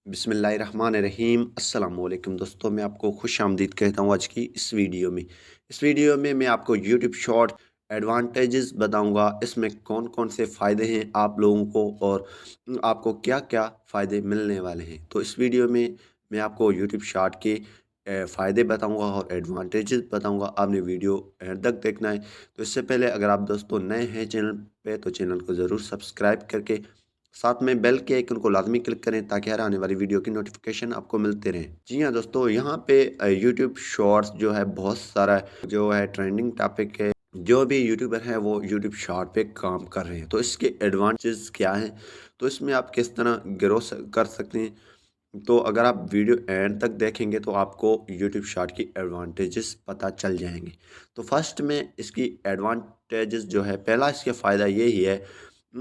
बिस्मिल्लाहिर्रहमानिर्रहीम अस्सलाम वालेकुम दोस्तों, मैं आपको खुश आमदीद कहता हूँ आज की इस वीडियो में मैं आपको यूट्यूब शॉर्ट एडवांटेजेस बताऊंगा। इसमें कौन कौन से फ़ायदे हैं आप लोगों को और आपको क्या क्या फ़ायदे मिलने वाले हैं। तो इस वीडियो में मैं आपको यूट्यूब शॉर्ट के फ़ायदे बताऊंगा और एडवांटेजेस बताऊंगा। आपने वीडियो एंड तक देखना है। तो इससे पहले अगर आप दोस्तों नए हैं चैनल पे तो चैनल को ज़रूर सब्सक्राइब करके साथ में बेल के आइकन को लाजमी क्लिक करें ताकि हर आने वाली वीडियो की नोटिफिकेशन आपको मिलते रहें। जी हाँ दोस्तों, यहाँ पे यूट्यूब शॉर्ट्स जो है बहुत सारा जो है ट्रेंडिंग टॉपिक है। जो भी यूट्यूबर है वो यूट्यूब शॉर्ट पे काम कर रहे हैं। तो इसके एडवांटेज क्या हैं, तो इसमें आप किस तरह ग्रो कर सकते हैं। तो अगर आप वीडियो एंड तक देखेंगे तो आपको यूट्यूब शॉर्ट की एडवांटेजेस पता चल जाएंगे। तो फर्स्ट में इसकी एडवांटेजेस जो है, पहला इसका फ़ायदा यही है,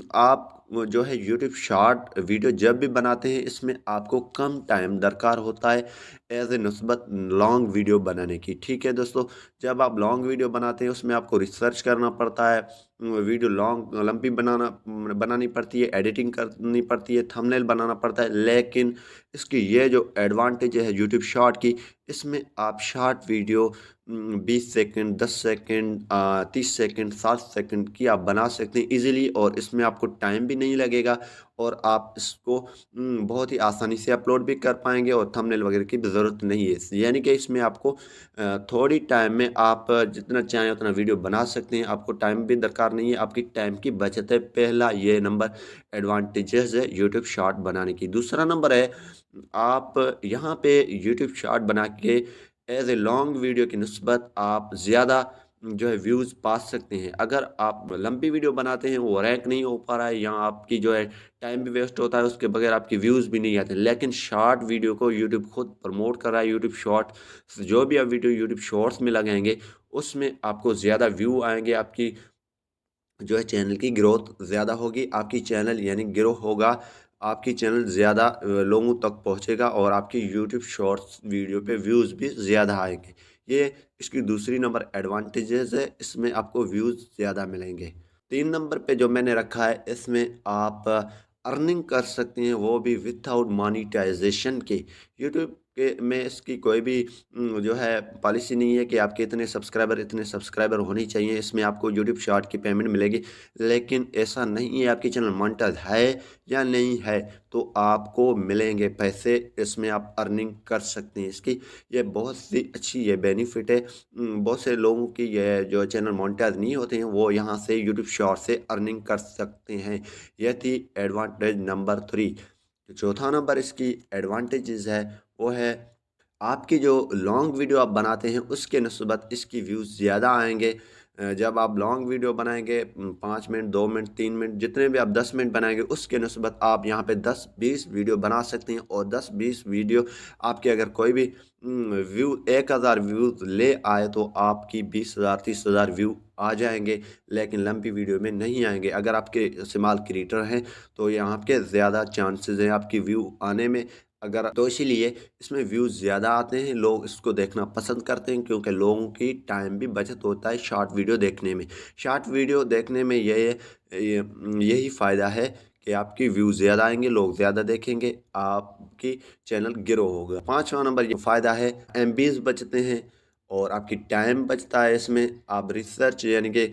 आप वो जो है यूट्यूब शॉर्ट वीडियो जब भी बनाते हैं इसमें आपको कम टाइम दरकार होता है एज ए नस्बत लॉन्ग वीडियो बनाने की। ठीक है दोस्तों, जब आप लॉन्ग वीडियो बनाते हैं उसमें आपको रिसर्च करना पड़ता है, वीडियो लॉन्ग लंबी बनानी पड़ती है, एडिटिंग करनी पड़ती है, थंबनेल बनाना पड़ता है। लेकिन इसकी ये जो एडवांटेज है यूट्यूब शॉर्ट की, इसमें आप short video 20 second, 10 second, 30 second, 7 second की आप बना सकते हैं इजीली, और इसमें आपको टाइम भी नहीं लगेगा और आप इसको बहुत ही आसानी से अपलोड भी कर पाएंगे और थंबनेल वगैरह की भी ज़रूरत नहीं है। यानी कि इसमें आपको थोड़ी टाइम में आप जितना चाहें उतना वीडियो बना सकते हैं, आपको टाइम भी दरकार नहीं है, आपकी टाइम की बचत है। पहला ये नंबर एडवांटेजेस है यूट्यूब शॉर्ट बनाने की। दूसरा नंबर है, आप यहाँ पे यूट्यूब शॉर्ट बना के एज ए लॉन्ग वीडियो की नस्बत आप ज़्यादा जो है व्यूज़ पा सकते हैं। अगर आप लंबी वीडियो बनाते हैं वो रैंक नहीं हो पा रहा है या आपकी जो है टाइम भी वेस्ट होता है, उसके बगैर आपकी व्यूज़ भी नहीं आते। लेकिन शॉर्ट वीडियो को यूट्यूब खुद प्रमोट कर रहा है। यूट्यूब शॉर्ट जो भी आप वीडियो यूट्यूब शॉर्ट्स में लगाएंगे उसमें आपको ज़्यादा व्यू आएंगे, आपकी जो है चैनल की ग्रोथ ज़्यादा होगी, आपकी चैनल यानी ग्रो होगा, आपकी चैनल ज़्यादा लोगों तक पहुंचेगा और आपकी यूट्यूब शॉर्ट्स वीडियो पे व्यूज़ भी ज़्यादा आएंगे। ये इसकी दूसरी नंबर एडवांटेजेस है, इसमें आपको व्यूज़ ज़्यादा मिलेंगे। 3 नंबर पे जो मैंने रखा है, इसमें आप अर्निंग कर सकते हैं, वो भी विदाउट मोनेटाइजेशन के। यूट्यूब के में इसकी कोई भी जो है पॉलिसी नहीं है कि आपके इतने सब्सक्राइबर होने चाहिए, इसमें आपको यूट्यूब शॉर्ट की पेमेंट मिलेगी। लेकिन ऐसा नहीं है, आपकी चैनल मोनेटाइज है या नहीं है तो आपको मिलेंगे पैसे, इसमें आप अर्निंग कर सकते हैं। इसकी ये बहुत सी अच्छी ये बेनिफिट है। बहुत से लोगों की ये जो चैनल मोनेटाइज नहीं होते हैं वो यहाँ से यूट्यूब शॉर्ट से अर्निंग कर सकते हैं। यह थी एडवांटेज नंबर 3। जो चौथा नंबर इसकी एडवांटेजेस है वो है, आपकी जो लॉन्ग वीडियो आप बनाते हैं उसके नस्बत इसकी व्यूज़ ज़्यादा आएंगे। जब आप लॉन्ग वीडियो बनाएंगे 5 मिनट, 2 मिनट, 3 मिनट, जितने भी आप 10 मिनट बनाएंगे उसके नस्बत आप यहाँ पे 10-20 वीडियो बना सकते हैं। और 10-20 वीडियो आपके अगर कोई भी व्यू 1000 व्यूज़ ले आए तो आपकी 20,000 30,000 व्यू आ जाएंगे। लेकिन लंबी वीडियो में नहीं आएंगे। अगर आपके स्मॉल क्रिएटर हैं तो यहाँ के ज़्यादा चांसेस हैं आपकी व्यू आने में। अगर तो इसीलिए इसमें व्यूज़ ज़्यादा आते हैं, लोग इसको देखना पसंद करते हैं क्योंकि लोगों की टाइम भी बचत होता है शॉर्ट वीडियो देखने में। शॉर्ट वीडियो देखने में यही फ़ायदा है कि आपकी व्यूज़ ज़्यादा आएंगे, लोग ज़्यादा देखेंगे, आपकी चैनल ग्रो होगा। 5वां नंबर ये फ़ायदा है, एमबीज़ बचते हैं और आपकी टाइम बचता है। इसमें आप रिसर्च यानी कि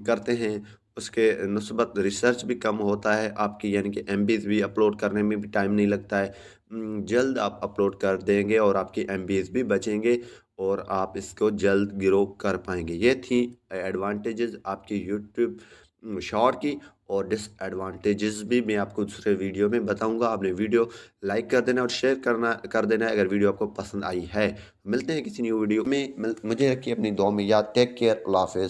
करते हैं, उसके नस्बत रिसर्च भी कम होता है आपकी, यानी कि एमबीज़ भी अपलोड करने में भी टाइम नहीं लगता है। जल्द आप अपलोड कर देंगे और आपकी एमबीज़ भी बचेंगे और आप इसको जल्द ग्रो कर पाएंगे। ये थी एडवांटेजेस आपकी यूट्यूब शॉर्ट की। और डिसएडवांटेजेस भी मैं आपको दूसरे वीडियो में बताऊंगा। आपने वीडियो लाइक कर देना और शेयर कर देना है अगर वीडियो आपको पसंद आई है। मिलते हैं किसी न्यू वीडियो में। मुझे रखिए अपनी दुआ में याद। टेक केयर, अल्लाह हाफिज़।